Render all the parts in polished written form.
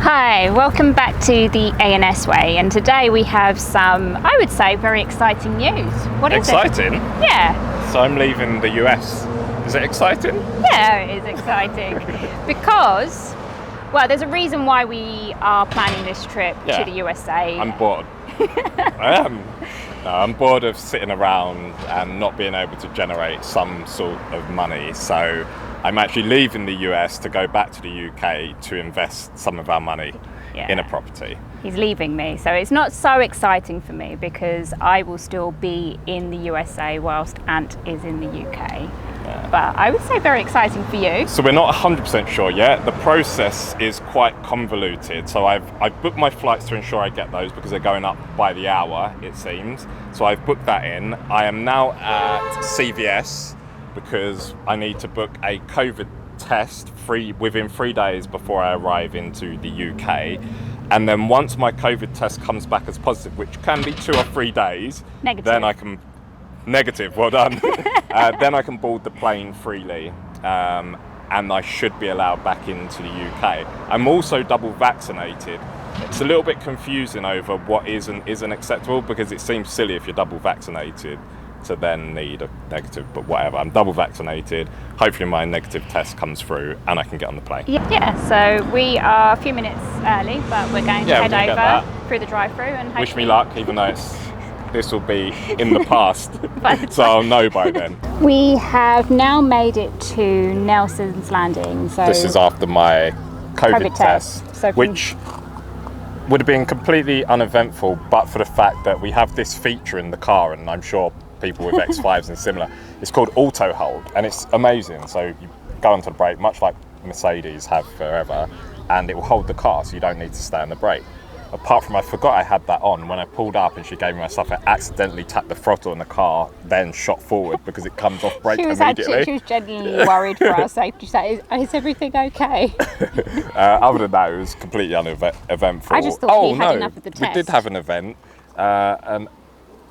Hi, welcome back to the ANS Way, and today we have some, I would say, very exciting news. What is Exciting? it? Yeah. So I'm leaving the US. Is it exciting? Yeah, it is exciting because, well, there's a reason why we are planning this trip to the USA. I'm bored. I am. No, I'm bored of sitting around and not being able to generate some sort of money. So I'm actually leaving the US to go back to the UK to invest some of our money in a property. He's leaving me, so it's not so exciting for me because I will still be in the USA whilst Ant is in the UK. Yeah. But I would say very exciting for you. So we're not 100% sure yet. The process is quite convoluted. So I've booked my flights to ensure I get those because they're going up by the hour, it seems. So I've booked that in. I am now at CVS because I need to book a COVID test within 3 days before I arrive into the UK. And then once my COVID test comes back as positive, which can be 2 or 3 days, then I can... Negative, well done. Then I can board the plane freely, and I should be allowed back into the UK. I'm also double vaccinated. It's a little bit confusing over what is and isn't acceptable because it seems silly if you're double vaccinated to then need a negative, but whatever. I'm double vaccinated. Hopefully my negative test comes through and I can get on the plane. Yeah, so we are a few minutes early, but we're going to head over through the drive-through and hopefully... Wish me luck, even though this will be in the past, so I'll know by then. We have now made it to Nelson's Landing. So this is after my COVID test, which would have been completely uneventful, but for the fact that we have this feature in the car, and I'm sure people with X5s and similar, it's called auto hold, and it's amazing. So you go onto the brake, much like Mercedes have forever, and it will hold the car, so you don't need to stay on the brake. Apart from I forgot I had that on. When I pulled up and she gave me my stuff, I accidentally tapped the throttle and the car then shot forward because it comes off brake immediately. She was genuinely worried for our safety. She said, is everything okay? Other than that, it was completely uneventful. I just thought we had enough of the test. We did have an event. An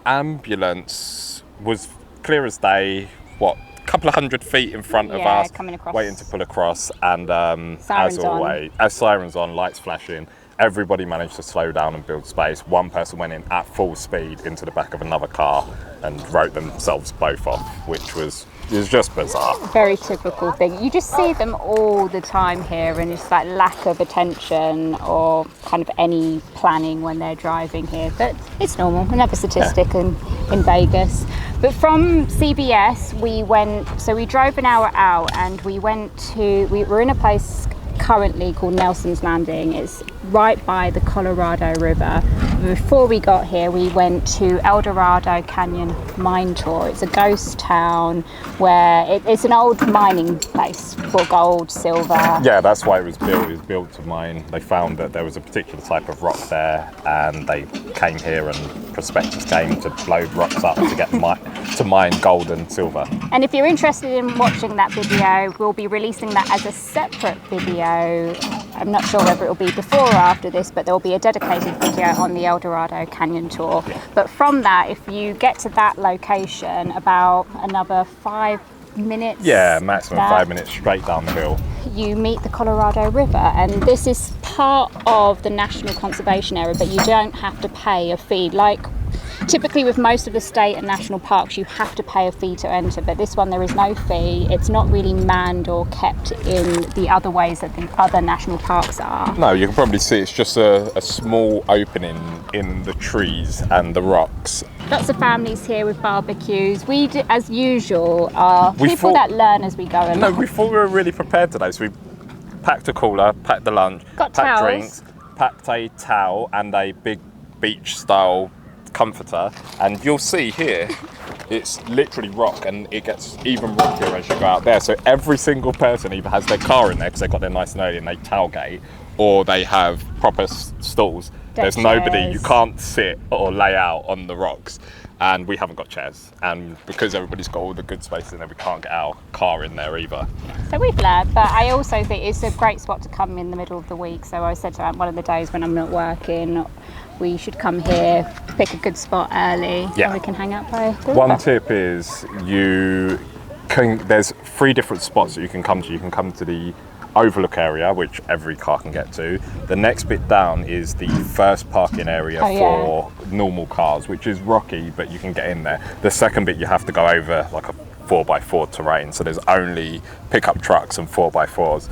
ambulance was clear as day, a couple of 100 feet in front of us, coming across, waiting to pull across, and as always, as sirens on, lights flashing, everybody managed to slow down and build space. One person went in at full speed into the back of another car and wrote themselves both off, which was just bizarre. Very typical thing. You just see them all the time here, and it's like lack of attention or kind of any planning when they're driving here. But it's normal, another statistic in Vegas. But from CVS, we drove an hour out and we were in a place currently called Nelson's Landing. It's right by the Colorado River. Before we got here, we went to El Dorado Canyon Mine Tour. It's a ghost town where it's an old mining place for gold, silver. Yeah, that's why it was built. It was built to mine. They found that there was a particular type of rock there, and they came here, and prospectors came to load rocks up to get to mine gold and silver. And if you're interested in watching that video, we'll be releasing that as a separate video. I'm not sure whether it will be before or after this, but there will be a dedicated video on the El Dorado Canyon Tour. Yeah. But from that, if you get to that location, about another 5 minutes. Yeah, maximum 5 minutes straight down the hill. You meet the Colorado River, and this is part of the National Conservation Area, but you don't have to pay a fee. Like typically with most of the state and national parks, you have to pay a fee to enter, but this one there is no fee. It's not really manned or kept in the other ways that the other national parks are. No, you can probably see it's just a small opening in the trees and the rocks. Lots of families here with barbecues. We, as usual, are people that learn as we go along. No, we thought we were really prepared today, so we packed a cooler, packed the lunch, packed drinks, packed a towel and a big beach-style comforter, and you'll see here it's literally rock, and it gets even rockier as you go out there. So every single person either has their car in there because they got there nice and early and they tailgate, or they have proper stalls. There's nobody, you can't sit or lay out on the rocks, and we haven't got chairs, and because everybody's got all the good space in there, we can't get our car in there either. So we've learned, but I also think it's a great spot to come in the middle of the week. So I said to Ant, one of the days when I'm not working, we should come here, pick a good spot early, and we can hang out by the river. One tip is there's 3 different spots that you can come to. You can come to the overlook area, which every car can get to. The next bit down is the first parking area for normal cars, which is rocky, but you can get in there. The second bit, you have to go over like a 4x4 terrain, so there's only pickup trucks and 4x4s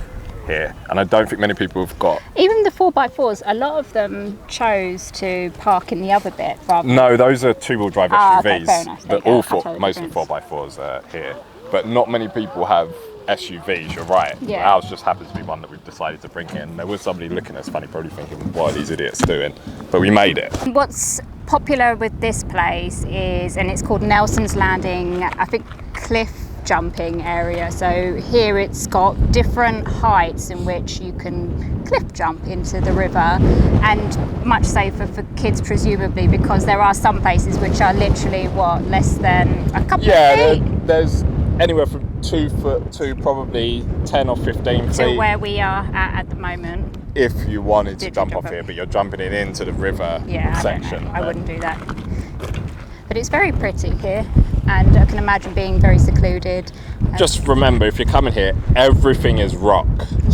here, and I don't think many people have got. Even the 4x4s, a lot of them chose to park in the other bit rather. No, those are two-wheel drive SUVs. Okay, fair enough. Most of the 4x4s are here, but not many people have SUVs. You're right. Yeah. Ours just happens to be one that we've decided to bring in. There was somebody looking at us funny, probably thinking, "What are these idiots doing?" But we made it. What's popular with this place is, and it's called Nelson's Landing, I think cliff jumping area. So here it's got different heights in which you can cliff jump into the river, and much safer for kids presumably, because there are some places which are literally less than a couple of feet. There's anywhere from 2 foot to probably 10 or 15 feet. To where we are at the moment. If you wanted to jump off here, but you're jumping it into the river section. I wouldn't do that. But it's very pretty here, and I can imagine being very secluded. Just remember, if you're coming here, everything is rock.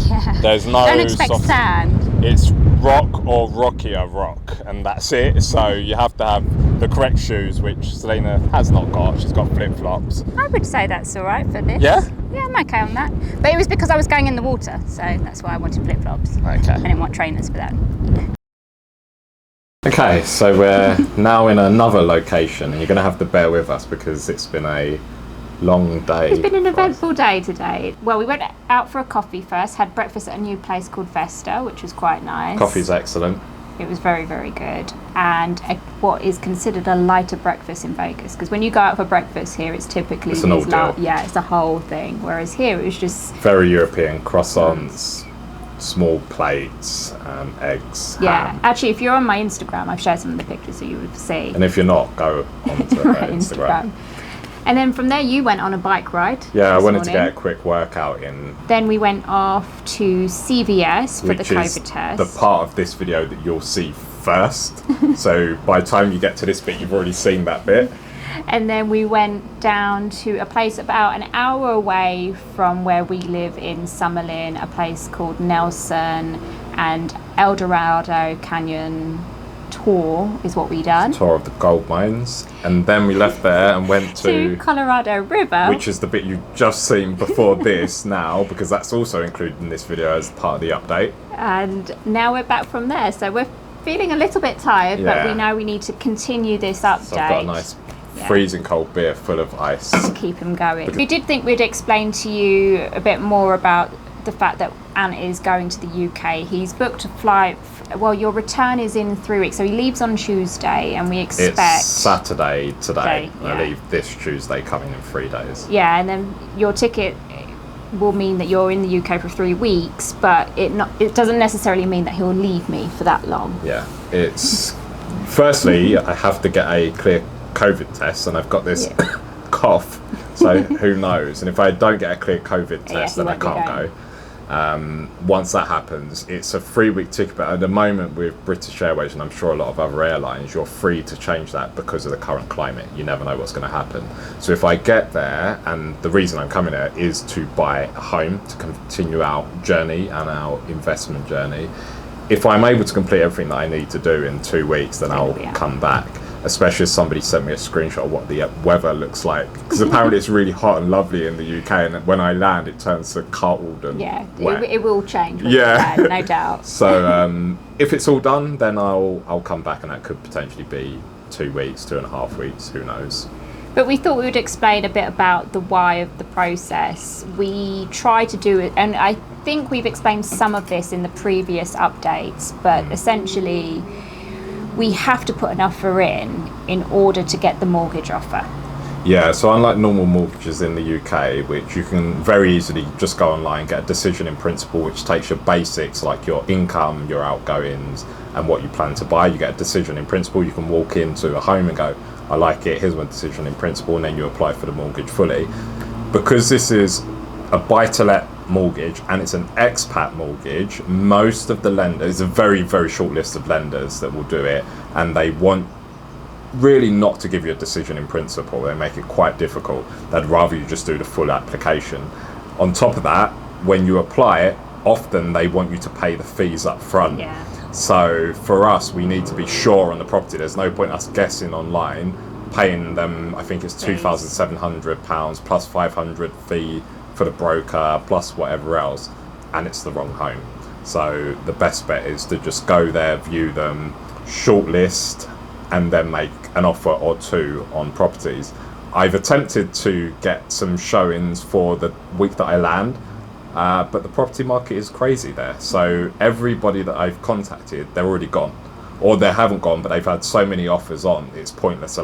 Yeah. There's no Don't expect sand. It's rock or rockier rock, and that's it. So you have to have the correct shoes, which Selena has not got. She's got flip-flops. I would say that's all right for this. Yeah? Yeah, I'm okay on that. But it was because I was going in the water, so that's why I wanted flip-flops. Okay. I didn't want trainers for that. Okay, so we're now in another location, and you're going to have to bear with us because it's been a long day. It's been an eventful day today. Well, we went out for a coffee first, had breakfast at a new place called Vesta, which was quite nice. Coffee's excellent. It was very, very good. And what is considered a lighter breakfast in Vegas, because when you go out for breakfast here, it's typically it's an ordeal. It's a whole thing. Whereas here, it was just very European. Croissants, small plates, eggs. Yeah, ham. actually, if you're on my Instagram, I've shared some of the pictures so you would see. And if you're not, go onto Instagram. And then from there, you went on a bike ride. Yeah, I wanted to get a quick workout in. Then we went off to CVS for the COVID test. The part of this video that you'll see first. So by the time you get to this bit, you've already seen that bit. And then we went down to a place about an hour away from where we live in Summerlin, a place called Nelson, and El Dorado Canyon tour is what we done. Tour of the gold mines. And then we left there and went to Colorado River, which is the bit you've just seen before this now, because that's also included in this video as part of the update. And now we're back from there, so we're feeling a little bit tired, but we know we need to continue this update. So I've got a nice freezing cold beer full of ice to keep him going. We did think we'd explain to you a bit more about the fact that Ant is going to the UK. He's booked a flight. Your return is in 3 weeks, so he leaves on Tuesday, and we expect it's Saturday today. I leave this Tuesday, coming in 3 days. Yeah, and then your ticket will mean that you're in the UK for 3 weeks, but it doesn't necessarily mean that he'll leave me for that long. Yeah, it's firstly I have to get a clear COVID test, and I've got this cough, so who knows? And if I don't get a clear COVID test, then I can't go. Once that happens, it's a 3-week ticket, but at the moment with British Airways, and I'm sure a lot of other airlines, you're free to change that because of the current climate. You never know what's going to happen. So if I get there, and the reason I'm coming there is to buy a home, to continue our journey and our investment journey. If I'm able to complete everything that I need to do in 2 weeks, then I'll come back. Especially as somebody sent me a screenshot of what the weather looks like, because apparently it's really hot and lovely in the UK, and when I land it turns to cold and wet. It will change when you land, no doubt. So if it's all done, then I'll come back, and that could potentially be 2 weeks, 2.5 weeks, who knows. But we thought we would explain a bit about the why of the process. We try to do it, and I think we've explained some of this in the previous updates, but essentially we have to put an offer in order to get the mortgage offer. Yeah, so unlike normal mortgages in the UK, which you can very easily just go online, get a decision in principle, which takes your basics like your income, your outgoings, and what you plan to buy. You get a decision in principle. You can walk into a home and go, I like it, here's my decision in principle, and then you apply for the mortgage fully. Because this is a buy-to-let mortgage and it's an expat mortgage, most of the lenders, a very, very short list of lenders that will do it, and they want really not to give you a decision in principle. They make it quite difficult. They'd rather you just do the full application. On top of that, when you apply it, often they want you to pay the fees up front. Yeah. So for us, we need to be sure on the property. There's no point us guessing online, paying them, I think it's £2,700 plus 500 fee for the broker plus whatever else, and it's the wrong home. So the best bet is to just go there, view them, shortlist, and then make an offer or two on properties. I've attempted to get some showings for the week that I land, but the property market is crazy there. So everybody that I've contacted, they're already gone. Or they haven't gone, but they've had so many offers on, it's pointless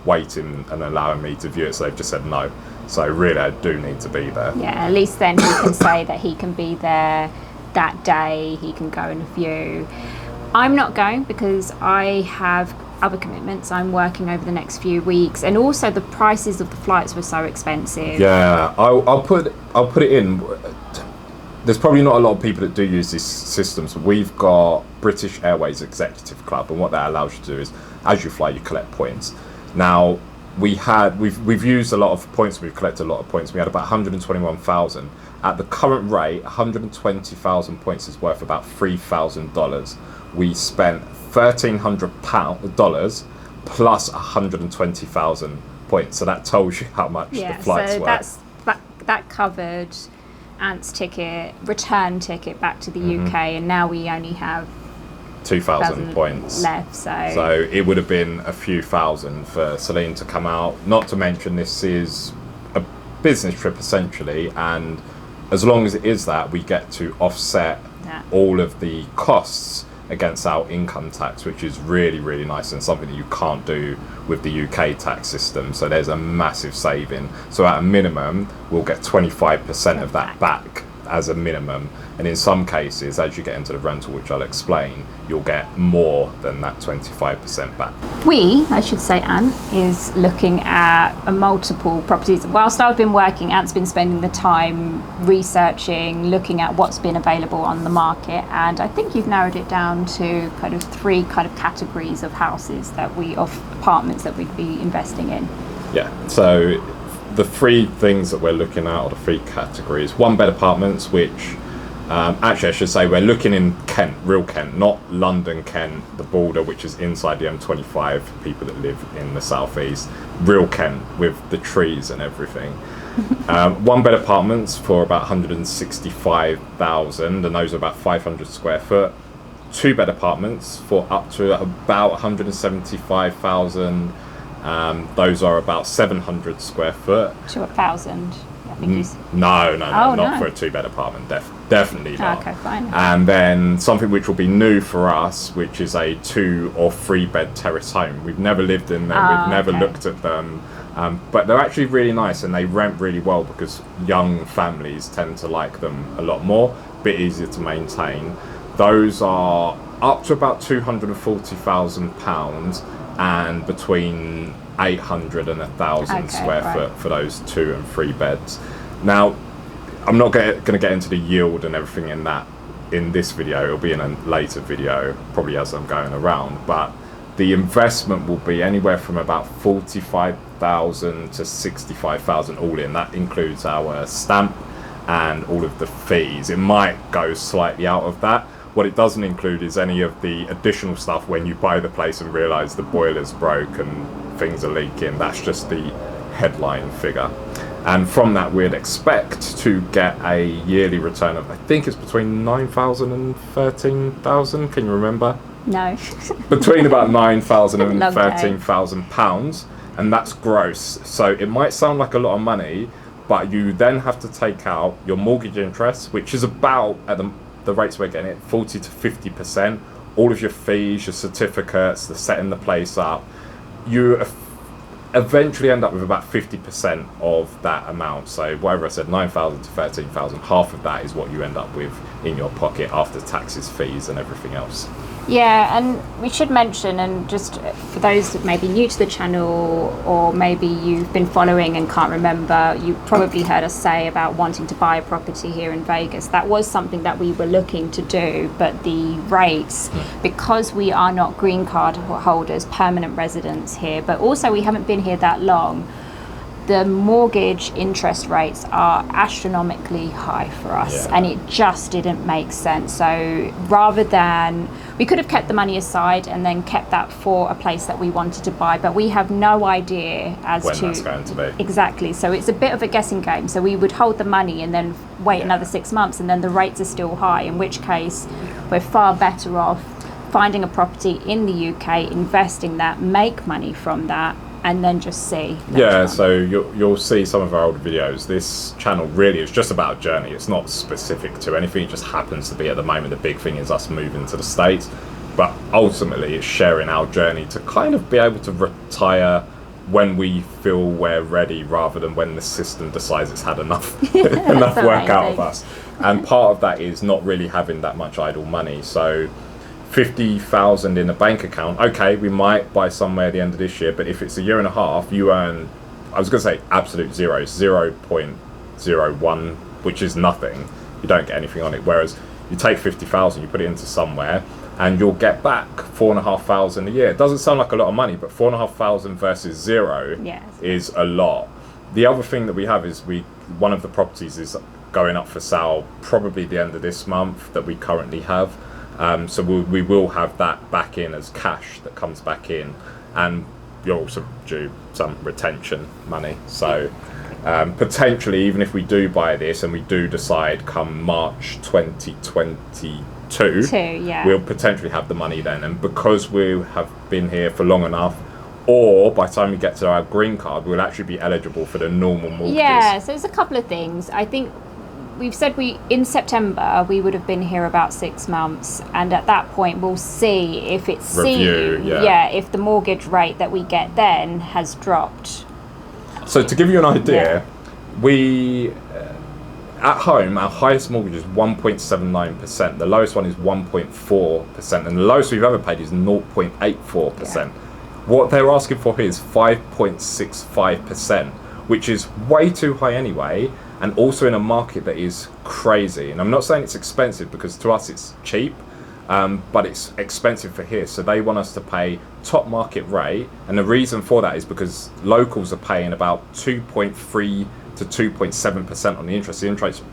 waiting and allowing me to view it. So they've just said no. So really, I do need to be there. Yeah, at least then he can say that he can be there that day, he can go and view. I'm not going because I have other commitments. I'm working over the next few weeks, and also the prices of the flights were so expensive. Yeah, I'll put it in. There's probably not a lot of people that do use these systems. We've got British Airways Executive Club, and what that allows you to do is, as you fly, you collect points. Now, we've used a lot of points. We've collected a lot of points. We had about 121,000. At the current rate, 120,000 points is worth about $3,000. We spent $1,300 plus 120,000 points. So that tells you how much the flights were. That covered Ant's ticket, return ticket back to the UK, and now we only have 2,000 points left. So it would have been a few thousand for Celine to come out. Not to mention this is a business trip essentially, and as long as it is that, we get to offset all of the costs against our income tax, which is really, really nice and something that you can't do with the UK tax system. So there's a massive saving. So at a minimum, we'll get 25% of that back as a minimum. And in some cases, as you get into the rental, which I'll explain, you'll get more than that 25% back. I should say, Ant is looking at multiple properties. Whilst I've been working, Ant's been spending the time researching, looking at what's been available on the market, and I think you've narrowed it down to kind of three kind of categories of houses of apartments that we'd be investing in. Yeah, so the three things that we're looking at, or the three categories: one bed apartments, which actually I should say we're looking in Kent, real Kent, not London Kent, the border, which is inside the M25 for people that live in the southeast. Real Kent with the trees and everything. One bed apartments for about 165,000, and those are about 500 square foot. Two bed apartments for up to about 175,000. Those are about 700 square foot. To 1,000, I think. Not for a two bed apartment. Definitely not. Okay, fine. And then something which will be new for us, which is a 2 or 3 bed terrace home. We've never lived in them. We've never looked at them. But they're actually really nice, and they rent really well because young families tend to like them a lot more. Bit easier to maintain. Those are up to about £240,000 and between 800 and 1,000 square foot for those 2 and 3 beds. Now, I'm not going to get into the yield and everything in this video. It'll be in a later video, probably as I'm going around. But the investment will be anywhere from about 45,000 to 65,000 all in. That includes our stamp and all of the fees. It might go slightly out of that. What it doesn't include is any of the additional stuff when you buy the place and realise the boiler's broke and things are leaking. That's just the headline figure. And from that, we'd expect to get a yearly return of, I think it's between 9,000 and 13,000. Can you remember? No. Between about 9,000 and 13,000 pounds, and that's gross. So it might sound like a lot of money, but you then have to take out your mortgage interest, which is about, at the rates we're getting it, 40 to 50%. All of your fees, your certificates, the setting the place up. You eventually end up with about 50% of that amount. So whatever I said, 9,000 to 13,000, half of that is what you end up with in your pocket after taxes, fees and everything else. Yeah, and we should mention, and just for those that may be new to the channel, or maybe you've been following and can't remember, you probably heard us say about wanting to buy a property here in Vegas. That was something that we were looking to do, but the rates, because we are not green card holders, permanent residents here, but also we haven't been here that long, the mortgage interest rates are astronomically high for us, and it just didn't make sense. So rather than, we could have kept the money aside and then kept that for a place that we wanted to buy, but we have no idea as when to that's going to be. Exactly. So it's a bit of a guessing game. So we would hold the money and then wait another 6 months, and then the rates are still high, in which case we're far better off finding a property in the UK, investing that, make money from that, and then just see. So you'll see some of our old videos. This channel really is just about a journey. It's not specific to anything. It just happens to be at the moment. The big thing is us moving to the States. But ultimately, it's sharing our journey to kind of be able to retire when we feel we're ready, rather than when the system decides it's had enough work out of us. And part of that is not really having that much idle money. So 50,000 in a bank account, okay, we might buy somewhere at the end of this year, but if it's a year and a half, you earn, I was going to say absolute zero, 0.01, which is nothing. You don't get anything on it. Whereas you take 50,000, you put it into somewhere, and you'll get back 4,500 a year. It doesn't sound like a lot of money, but 4,500 versus zero is a lot. The other thing that we have is one of the properties is going up for sale probably the end of this month that we currently have. So we will have that back in as cash that comes back in, and you're also due some retention money. So potentially, even if we do buy this and we do decide come March 2022, we'll potentially have the money then. And because we have been here for long enough, or by the time we get to our green card, we'll actually be eligible for the normal mortgages. Yeah, so there's a couple of things. I think we've said in September we would have been here about 6 months, and at that point we'll see if it's if the mortgage rate that we get then has dropped. So to give you an idea, we at home our highest mortgage is 1.79%. The lowest one is 1.4%, and the lowest we've ever paid is 0.84%. What they're asking for here is 5.65%, which is way too high anyway. And also in a market that is crazy. And I'm not saying it's expensive, because to us it's cheap, but it's expensive for here. So they want us to pay top market rate. And the reason for that is because locals are paying about 2.3 to 2.7% on the interest. The interest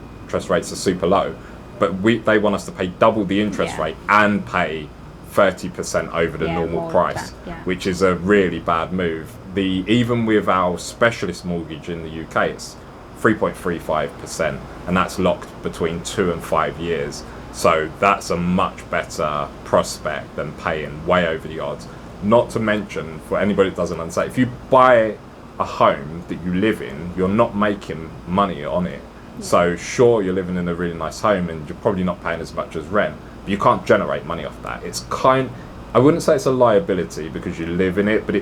rates are super low, but they want us to pay double the interest rate and pay 30% over the normal price, which is a really bad move. Even with our specialist mortgage in the UK, it's 3.35%, and that's locked between 2 and 5 years. So that's a much better prospect than paying way over the odds. Not to mention, for anybody that doesn't understand, if you buy a home that you live in, you're not making money on it. So sure, you're living in a really nice home and you're probably not paying as much as rent, but you can't generate money off that. I wouldn't say it's a liability because you live in it, but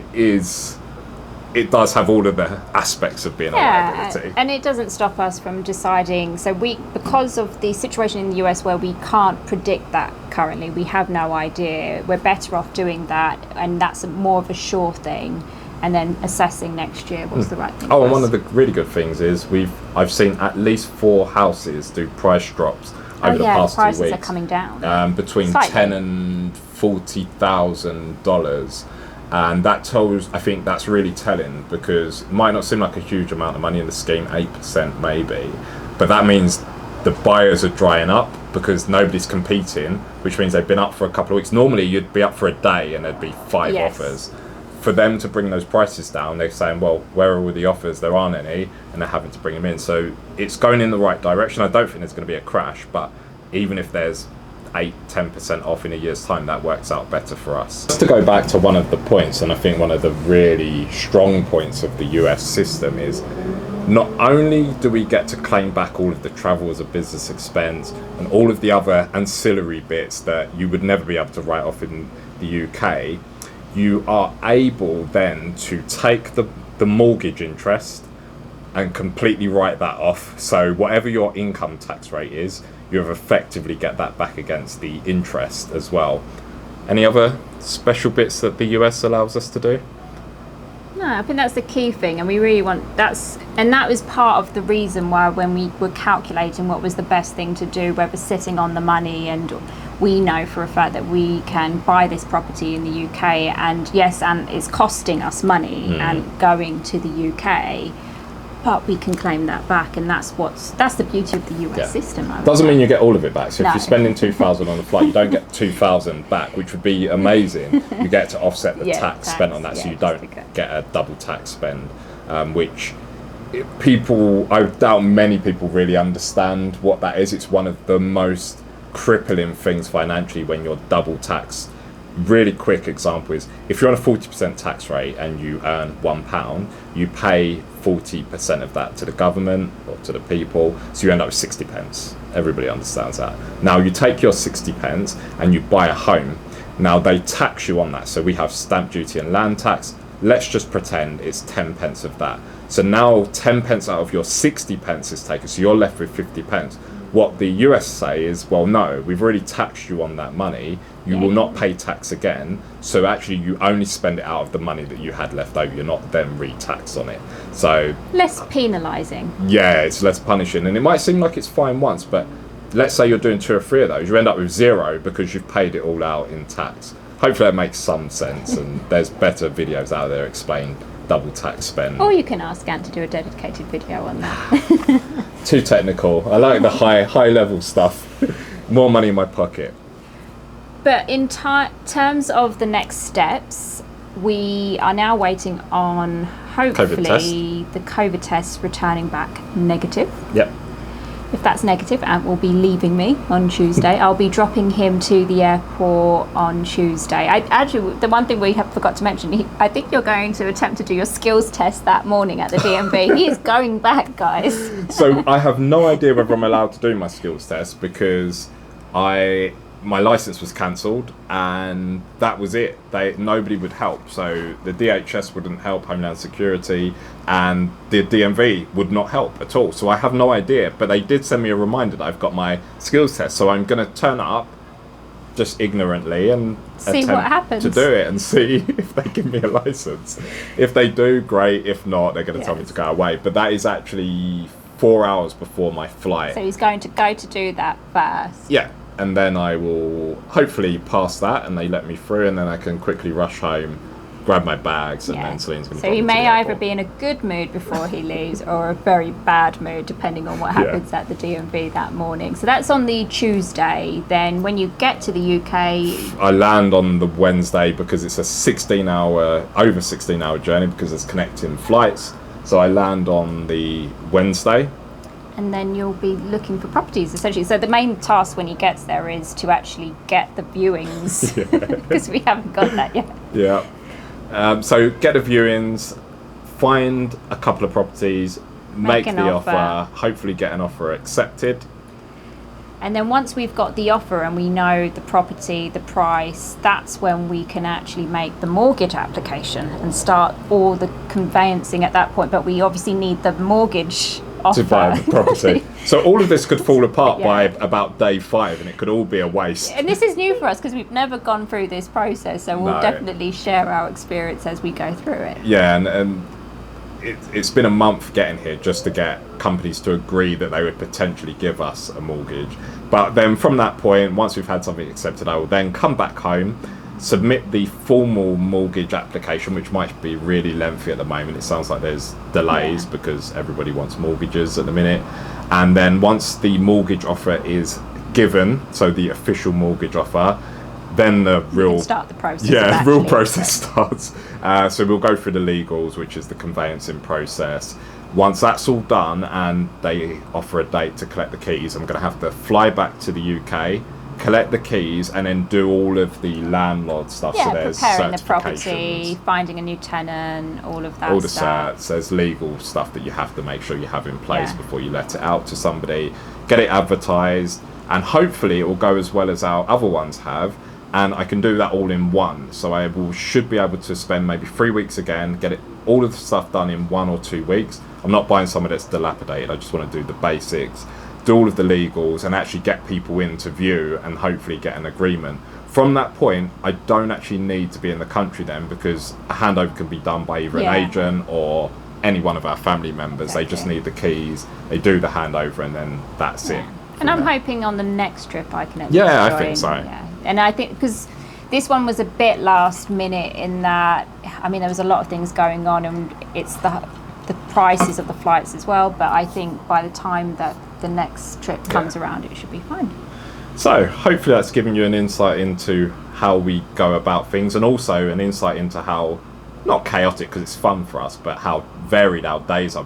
it does have all of the aspects of being a liability. And it doesn't stop us from deciding. So because of the situation in the US where we can't predict that currently, we have no idea. We're better off doing that, and that's more of a sure thing, and then assessing next year what's the right thing. Oh, and one of the really good things is I've seen at least 4 houses do price drops over the past 2 weeks. The prices are coming down. Between $10,000 and $40,000. And that I think that's really telling, because it might not seem like a huge amount of money in the scheme, 8% maybe, but that means the buyers are drying up because nobody's competing, which means they've been up for a couple of weeks. Normally you'd be up for a day and there'd be 5 offers. For them to bring those prices down, they're saying, well, where are all the offers? There aren't any, and they're having to bring them in. So it's going in the right direction. I don't think there's going to be a crash, but even if there's 8-10% off in a year's time, that works out better for us. Just to go back to one of the points, and I think one of the really strong points of the US system is not only do we get to claim back all of the travel as a business expense and all of the other ancillary bits that you would never be able to write off in the UK, you are able then to take the mortgage interest and completely write that off. So whatever your income tax rate is, you have effectively get that back against the interest as well. Any other special bits that the US allows us to do? No, I think that's the key thing, and we really want that was part of the reason why when we were calculating what was the best thing to do, whether sitting on the money, and we know for a fact that we can buy this property in the UK, and it's costing us money and going to the UK. but we can claim that back, and that's the beauty of the US system. Doesn't mean you get all of it back. So if No. you're spending 2,000 on a flight, you don't get 2,000 back, which would be amazing. You get to offset the tax spent on that, so you don't get a double tax spend, which people, I doubt many people really understand what that is. It's one of the most crippling things financially when you're double taxed. Really quick example is if you're on a 40% tax rate and you earn £1, you pay 40% of that to the government or to the people, so you end up with 60 pence. Everybody understands that. Now you take your 60 pence and you buy a home. Now they tax you on that. So we have stamp duty and land tax. Let's just pretend it's 10 pence of that. So now 10 pence out of your 60 pence is taken, so you're left with 50 pence. What the US say is, well, no, we've already taxed you on that money. You will not pay tax again. So actually, you only spend it out of the money that you had left over. You're not then re-taxed on it. So less penalising. Yeah, it's less punishing. And it might seem like it's fine once, but let's say you're doing 2 or 3 of those, you end up with 0 because you've paid it all out in tax. Hopefully that makes some sense, and there's better videos out there explain double tax spend. Or you can ask Ant to do a dedicated video on that. Too technical. I like the high level stuff. More money in my pocket. But in terms of the next steps, we are now waiting on hopefully the COVID test returning back negative. Yep. If that's negative, Ant will be leaving me on Tuesday. I'll be dropping him to the airport on Tuesday. Actually, the one thing we forgot to mention, I think you're going to attempt to do your skills test that morning at the DMV. He is going back, guys. So I have no idea whether I'm allowed to do my skills test because my license was cancelled and that was it. Nobody would help. So the DHS wouldn't help, Homeland Security, and the DMV would not help at all. So I have no idea, but they did send me a reminder that I've got my skills test. So I'm going to turn up just ignorantly and see what happens to do it and see if they give me a license. If they do, great. If not, they're going to tell me to go away. But that is actually 4 hours before my flight. So he's going to go to do that first. Yeah. And then I will hopefully pass that and they let me through, and then I can quickly rush home, grab my bags, and then Celine's going to So he may either be in a good mood before he leaves or a very bad mood, depending on what happens at the DMV that morning. So that's on the Tuesday. Then when you get to the UK... I land on the Wednesday because it's a over 16 hour journey because there's connecting flights. So I land on the Wednesday. And then you'll be looking for properties, essentially. So the main task when he gets there is to actually get the viewings, because we haven't got that yet. Yeah. So get the viewings, find a couple of properties, make the offer, hopefully get an offer accepted. And then once we've got the offer and we know the property, the price, that's when we can actually make the mortgage application and start all the conveyancing at that point. But we obviously need the mortgage offer to buy the property. So all of this could fall apart by about day 5 and it could all be a waste. And this is new for us because we've never gone through this process, so we'll definitely share our experience as we go through it. Yeah, and it's been a month getting here just to get companies to agree that they would potentially give us a mortgage. But then from that point, once we've had something accepted, I will then come back home, submit the formal mortgage application, which might be really lengthy at the moment. It sounds like there's delays because everybody wants mortgages at the minute. And then once the mortgage offer is given, so the official mortgage offer, then the real start the process. Yeah, real process starts. So we'll go through the legals, which is the conveyancing process. Once that's all done and they offer a date to collect the keys, I'm going to have to fly back to the UK, collect the keys, and then do all of the landlord stuff. Yeah, so there's preparing the property, finding a new tenant, all of that all the stuff. certs, there's legal stuff that you have to make sure you have in place before you let it out to somebody, get it advertised, and hopefully it will go as well as our other ones have. And I can do that all in one. So I should be able to spend maybe 3 weeks again, get all of the stuff done in 1 or 2 weeks. I'm not buying somewhere that's dilapidated. I just want to do the basics, do all of the legals, and actually get people in to view and hopefully get an agreement. From that point, I don't actually need to be in the country then, because a handover can be done by either an agent or any one of our family members. Exactly. They just need the keys, they do the handover, and then that's it. And I'm hoping on the next trip I can join. I think so. Yeah. And I think because this one was a bit last minute in that, I mean, there was a lot of things going on, and it's the prices of the flights as well. But I think by the time that the next trip comes around, it should be fine. So hopefully that's given you an insight into how we go about things, and also an insight into how, not chaotic because it's fun for us, but how varied our days are.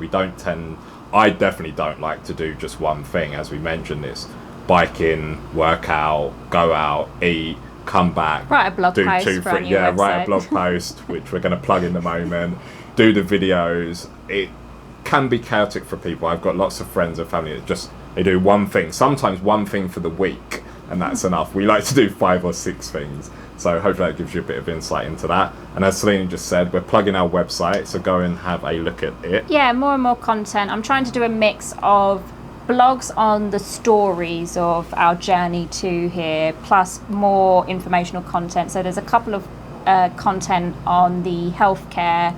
I definitely don't like to do just one thing. As we mentioned, this biking, workout, go out, eat, come back, write a blog do post two, for three, our new website. write a blog post, which we're going to plug in the moment, do the videos. It can be chaotic for people. I've got lots of friends and family that they do one thing, sometimes one thing for the week, and that's enough. We like to do 5 or 6 things. So hopefully that gives you a bit of insight into that. And as Selena just said, we're plugging our website, so go and have a look at it. Yeah, more and more content. I'm trying to do a mix of blogs on the stories of our journey to here, plus more informational content. So there's a couple of content on the healthcare,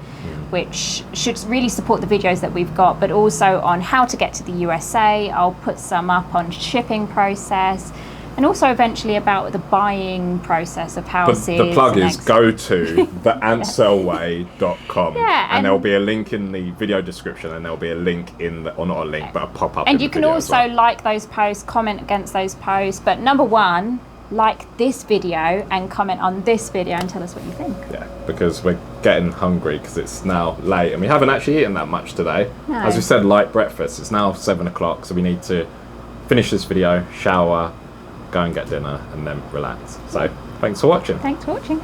which should really support the videos that we've got, but also on how to get to the USA. I'll put some up on shipping process, and also eventually about the buying process of houses. The plug is go to theansellway.com, and there'll be a link in the video description, and there'll be a link or not a link, but a pop-up. And you can also like those posts, comment against those posts, but number one, like this video and comment on this video and tell us what you think. Yeah, because we're getting hungry because it's now late and we haven't actually eaten that much today. No. As we said, light breakfast. It's now 7 o'clock, so we need to finish this video, shower, go and get dinner, and then relax. So thanks for watching. Thanks for watching.